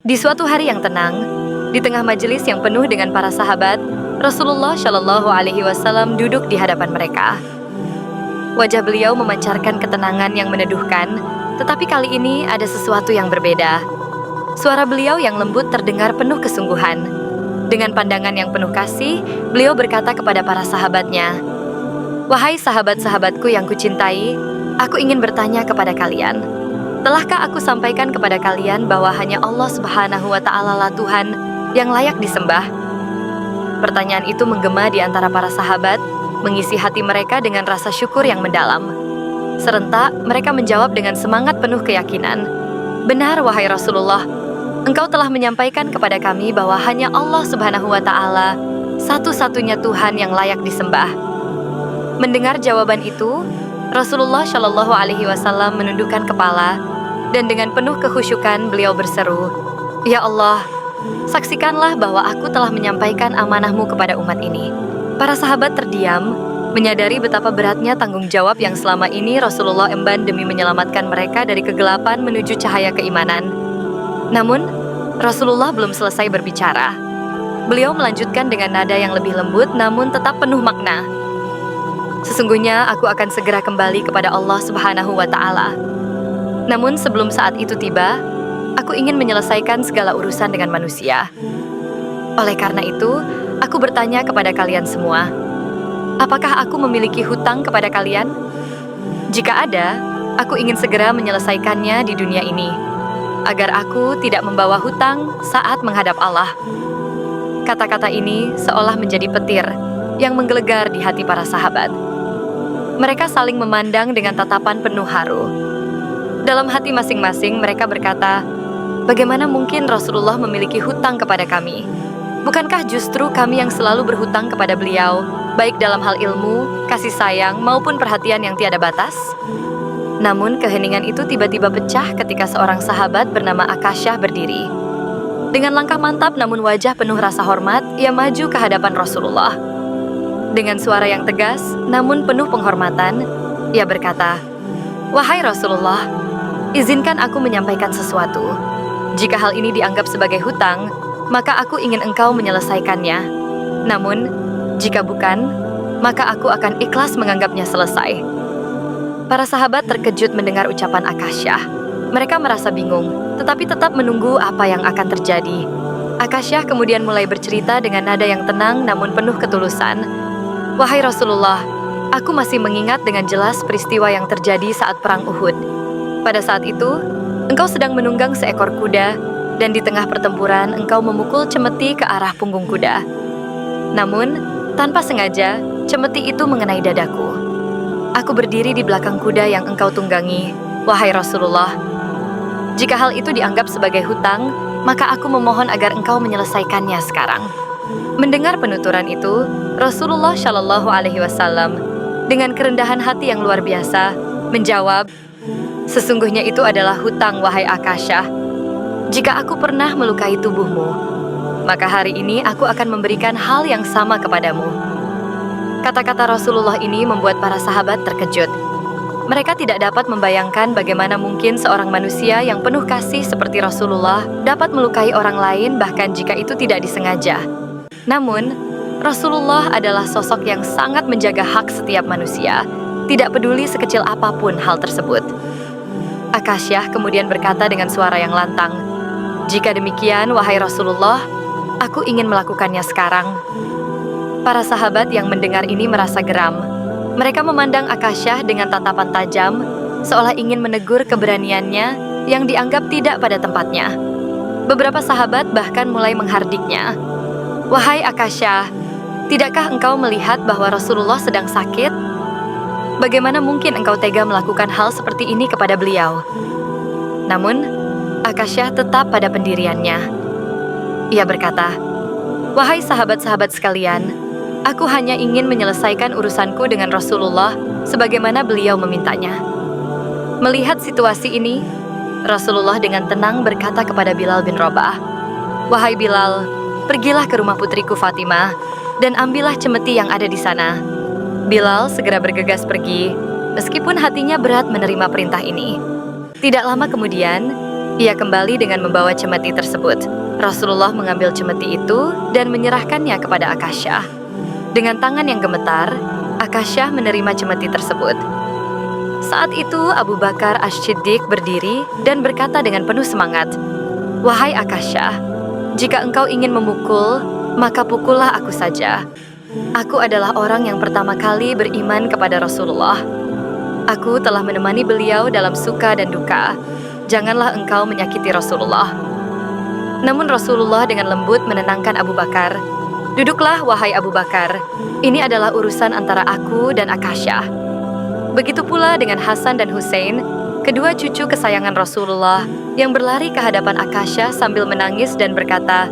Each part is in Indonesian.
Di suatu hari yang tenang, di tengah majelis yang penuh dengan para sahabat, Rasulullah Shallallahu Alaihi Wasallam duduk di hadapan mereka. Wajah beliau memancarkan ketenangan yang meneduhkan, tetapi kali ini ada sesuatu yang berbeda. Suara beliau yang lembut terdengar penuh kesungguhan. Dengan pandangan yang penuh kasih, beliau berkata kepada para sahabatnya, "Wahai sahabat-sahabatku yang kucintai, aku ingin bertanya kepada kalian. Telahkah aku sampaikan kepada kalian bahwa hanya Allah Subhanahu wa Ta'ala lah Tuhan yang layak disembah?" Pertanyaan itu menggema di antara para sahabat, mengisi hati mereka dengan rasa syukur yang mendalam. Serentak, mereka menjawab dengan semangat penuh keyakinan, "Benar, wahai Rasulullah, Engkau telah menyampaikan kepada kami bahwa hanya Allah Subhanahu wa Ta'ala satu-satunya Tuhan yang layak disembah." Mendengar jawaban itu, Rasulullah Shallallahu Alaihi Wasallam menundukkan kepala dan dengan penuh kekhusyukan beliau berseru, "Ya Allah, saksikanlah bahwa aku telah menyampaikan amanahmu kepada umat ini." Para sahabat terdiam, menyadari betapa beratnya tanggung jawab yang selama ini Rasulullah emban demi menyelamatkan mereka dari kegelapan menuju cahaya keimanan. Namun, Rasulullah belum selesai berbicara. Beliau melanjutkan dengan nada yang lebih lembut namun tetap penuh makna. "Sesungguhnya aku akan segera kembali kepada Allah Subhanahu wa Ta'ala. Namun sebelum saat itu tiba, aku ingin menyelesaikan segala urusan dengan manusia. Oleh karena itu, aku bertanya kepada kalian semua, apakah aku memiliki hutang kepada kalian? Jika ada, aku ingin segera menyelesaikannya di dunia ini, agar aku tidak membawa hutang saat menghadap Allah." Kata-kata ini seolah menjadi petir yang menggelegar di hati para sahabat. Mereka saling memandang dengan tatapan penuh haru. Dalam hati masing-masing mereka berkata, "Bagaimana mungkin Rasulullah memiliki hutang kepada kami? Bukankah justru kami yang selalu berhutang kepada beliau, baik dalam hal ilmu, kasih sayang, maupun perhatian yang tiada batas?" Namun keheningan itu tiba-tiba pecah ketika seorang sahabat bernama Akasyah berdiri. Dengan langkah mantap namun wajah penuh rasa hormat, ia maju ke hadapan Rasulullah. Dengan suara yang tegas, namun penuh penghormatan, ia berkata, "Wahai Rasulullah, izinkan aku menyampaikan sesuatu. Jika hal ini dianggap sebagai hutang, maka aku ingin engkau menyelesaikannya. Namun, jika bukan, maka aku akan ikhlas menganggapnya selesai." Para sahabat terkejut mendengar ucapan Akasyah. Mereka merasa bingung, tetapi tetap menunggu apa yang akan terjadi. Akasyah kemudian mulai bercerita dengan nada yang tenang namun penuh ketulusan. "Wahai Rasulullah, aku masih mengingat dengan jelas peristiwa yang terjadi saat perang Uhud. Pada saat itu, engkau sedang menunggang seekor kuda, dan di tengah pertempuran engkau memukul cemeti ke arah punggung kuda. Namun, tanpa sengaja, cemeti itu mengenai dadaku. Aku berdiri di belakang kuda yang engkau tunggangi, wahai Rasulullah. Jika hal itu dianggap sebagai hutang, maka aku memohon agar engkau menyelesaikannya sekarang." Mendengar penuturan itu, Rasulullah Shallallahu Alaihi Wasallam dengan kerendahan hati yang luar biasa menjawab, "Sesungguhnya itu adalah hutang, wahai Akasyah. Jika aku pernah melukai tubuhmu, maka hari ini aku akan memberikan hal yang sama kepadamu." Kata-kata Rasulullah ini membuat para sahabat terkejut. Mereka tidak dapat membayangkan bagaimana mungkin seorang manusia yang penuh kasih seperti Rasulullah dapat melukai orang lain bahkan jika itu tidak disengaja. Namun, Rasulullah adalah sosok yang sangat menjaga hak setiap manusia, tidak peduli sekecil apapun hal tersebut. Akasyah kemudian berkata dengan suara yang lantang, "Jika demikian, wahai Rasulullah, aku ingin melakukannya sekarang." Para sahabat yang mendengar ini merasa geram. Mereka memandang Akasyah dengan tatapan tajam, seolah ingin menegur keberaniannya yang dianggap tidak pada tempatnya. Beberapa sahabat bahkan mulai menghardiknya. "Wahai Akasyah, tidakkah engkau melihat bahwa Rasulullah sedang sakit? Bagaimana mungkin engkau tega melakukan hal seperti ini kepada beliau?" Namun, Akasyah tetap pada pendiriannya. Ia berkata, "Wahai sahabat-sahabat sekalian, aku hanya ingin menyelesaikan urusanku dengan Rasulullah sebagaimana beliau memintanya." Melihat situasi ini, Rasulullah dengan tenang berkata kepada Bilal bin Rabah, "Wahai Bilal, pergilah ke rumah putriku Fatimah dan ambillah cemeti yang ada di sana." Bilal segera bergegas pergi, meskipun hatinya berat menerima perintah ini. Tidak lama kemudian, Ia kembali dengan membawa cemeti tersebut. Rasulullah mengambil cemeti itu dan menyerahkannya kepada Akasyah. Dengan tangan yang gemetar, Akasyah menerima cemeti tersebut. Saat itu Abu Bakar Asy-Siddiq berdiri dan berkata dengan penuh semangat, "Wahai Akasyah, jika engkau ingin memukul, maka pukullah aku saja. Aku adalah orang yang pertama kali beriman kepada Rasulullah. Aku telah menemani beliau dalam suka dan duka. Janganlah engkau menyakiti Rasulullah." Namun Rasulullah dengan lembut menenangkan Abu Bakar. "Duduklah, wahai Abu Bakar. Ini adalah urusan antara aku dan Akasyah." Begitu pula dengan Hasan dan Hussein, kedua cucu kesayangan Rasulullah yang berlari ke hadapan Akasyah sambil menangis dan berkata,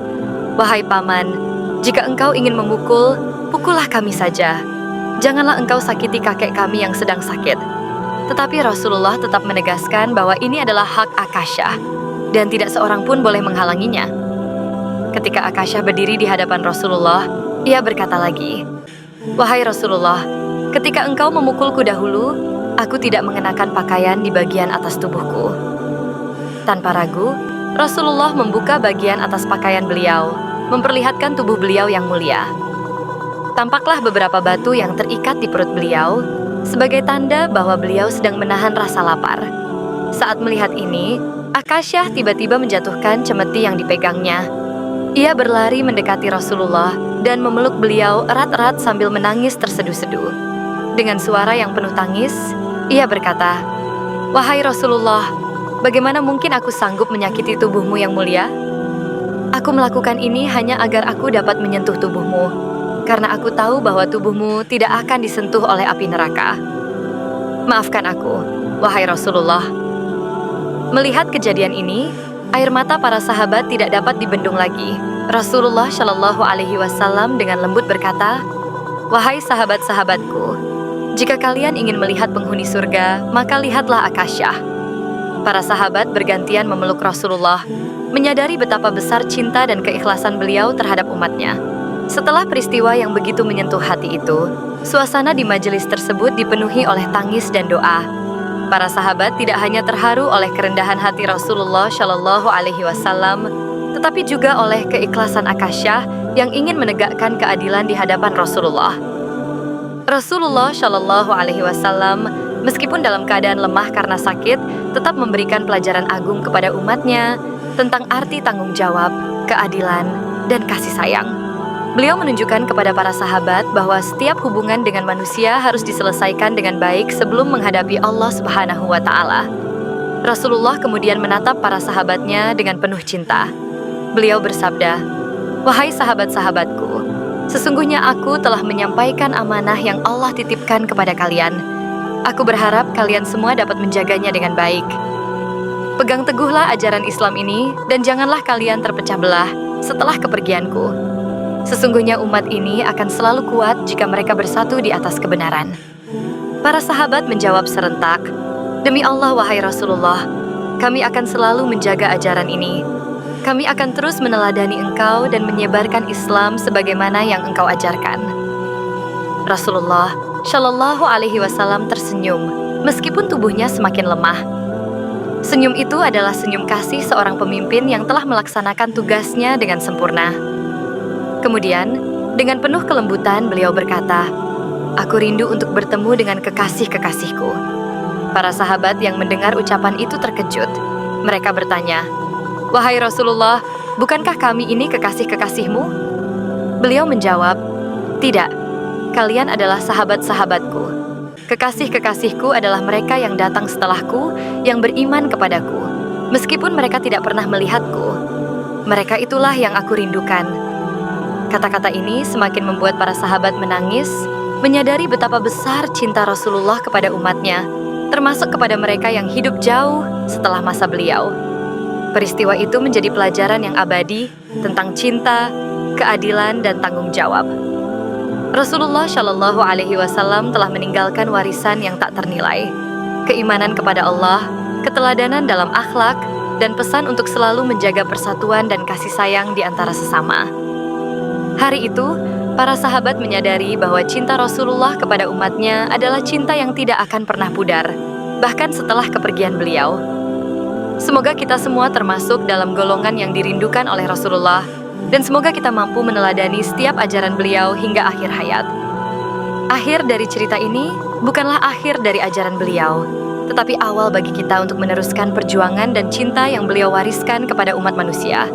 "Wahai paman, jika engkau ingin memukul, pukullah kami saja. Janganlah engkau sakiti kakek kami yang sedang sakit." Tetapi Rasulullah tetap menegaskan bahwa ini adalah hak Akasyah dan tidak seorang pun boleh menghalanginya. Ketika Akasyah berdiri di hadapan Rasulullah, ia berkata lagi, "Wahai Rasulullah, ketika engkau memukulku dahulu, aku tidak mengenakan pakaian di bagian atas tubuhku." Tanpa ragu, Rasulullah membuka bagian atas pakaian beliau, memperlihatkan tubuh beliau yang mulia. Tampaklah beberapa batu yang terikat di perut beliau, sebagai tanda bahwa beliau sedang menahan rasa lapar. Saat melihat ini, Akasyah tiba-tiba menjatuhkan cemeti yang dipegangnya. Ia berlari mendekati Rasulullah dan memeluk beliau erat-erat sambil menangis terseduh-seduh. Dengan suara yang penuh tangis, ia berkata, "Wahai Rasulullah, bagaimana mungkin aku sanggup menyakiti tubuhmu yang mulia? Aku melakukan ini hanya agar aku dapat menyentuh tubuhmu, karena aku tahu bahwa tubuhmu tidak akan disentuh oleh api neraka. Maafkan aku, wahai Rasulullah." Melihat kejadian ini, air mata para sahabat tidak dapat dibendung lagi. Rasulullah Shallallahu Alaihi Wasallam dengan lembut berkata, "Wahai sahabat-sahabatku, jika kalian ingin melihat penghuni surga, maka lihatlah Akasyah." Para sahabat bergantian memeluk Rasulullah, menyadari betapa besar cinta dan keikhlasan beliau terhadap umatnya. Setelah peristiwa yang begitu menyentuh hati itu, suasana di majelis tersebut dipenuhi oleh tangis dan doa. Para sahabat tidak hanya terharu oleh kerendahan hati Rasulullah Shallallahu Alaihi Wasallam, tetapi juga oleh keikhlasan Akasyah yang ingin menegakkan keadilan di hadapan Rasulullah. Rasulullah Shallallahu Alaihi Wasallam, meskipun dalam keadaan lemah karena sakit, tetap memberikan pelajaran agung kepada umatnya tentang arti tanggung jawab, keadilan, dan kasih sayang. Beliau menunjukkan kepada para sahabat bahwa setiap hubungan dengan manusia harus diselesaikan dengan baik sebelum menghadapi Allah Subhanahu wa Ta'ala. Rasulullah kemudian menatap para sahabatnya dengan penuh cinta. Beliau bersabda, "Wahai sahabat-sahabatku, sesungguhnya aku telah menyampaikan amanah yang Allah titipkan kepada kalian. Aku berharap kalian semua dapat menjaganya dengan baik. Pegang teguhlah ajaran Islam ini dan janganlah kalian terpecah belah setelah kepergianku. Sesungguhnya umat ini akan selalu kuat jika mereka bersatu di atas kebenaran." Para sahabat menjawab serentak, "Demi Allah, wahai Rasulullah, kami akan selalu menjaga ajaran ini. Kami akan terus meneladani engkau dan menyebarkan Islam sebagaimana yang engkau ajarkan." Rasulullah Shallallahu Alaihi Wasallam tersenyum, meskipun tubuhnya semakin lemah. Senyum itu adalah senyum kasih seorang pemimpin yang telah melaksanakan tugasnya dengan sempurna. Kemudian, dengan penuh kelembutan beliau berkata, "Aku rindu untuk bertemu dengan kekasih-kekasihku." Para sahabat yang mendengar ucapan itu terkejut. Mereka bertanya, "Wahai Rasulullah, bukankah kami ini kekasih-kekasihmu?" Beliau menjawab, "Tidak, kalian adalah sahabat-sahabatku. Kekasih-kekasihku adalah mereka yang datang setelahku, yang beriman kepadaku, meskipun mereka tidak pernah melihatku. Mereka itulah yang aku rindukan." Kata-kata ini semakin membuat para sahabat menangis, menyadari betapa besar cinta Rasulullah kepada umatnya, termasuk kepada mereka yang hidup jauh setelah masa beliau. Peristiwa itu menjadi pelajaran yang abadi tentang cinta, keadilan, dan tanggung jawab. Rasulullah Shallallahu Alaihi Wasallam telah meninggalkan warisan yang tak ternilai, keimanan kepada Allah, keteladanan dalam akhlak, dan pesan untuk selalu menjaga persatuan dan kasih sayang di antara sesama. Hari itu, para sahabat menyadari bahwa cinta Rasulullah kepada umatnya adalah cinta yang tidak akan pernah pudar, bahkan setelah kepergian beliau. Semoga kita semua termasuk dalam golongan yang dirindukan oleh Rasulullah, dan semoga kita mampu meneladani setiap ajaran beliau hingga akhir hayat. Akhir dari cerita ini bukanlah akhir dari ajaran beliau, tetapi awal bagi kita untuk meneruskan perjuangan dan cinta yang beliau wariskan kepada umat manusia.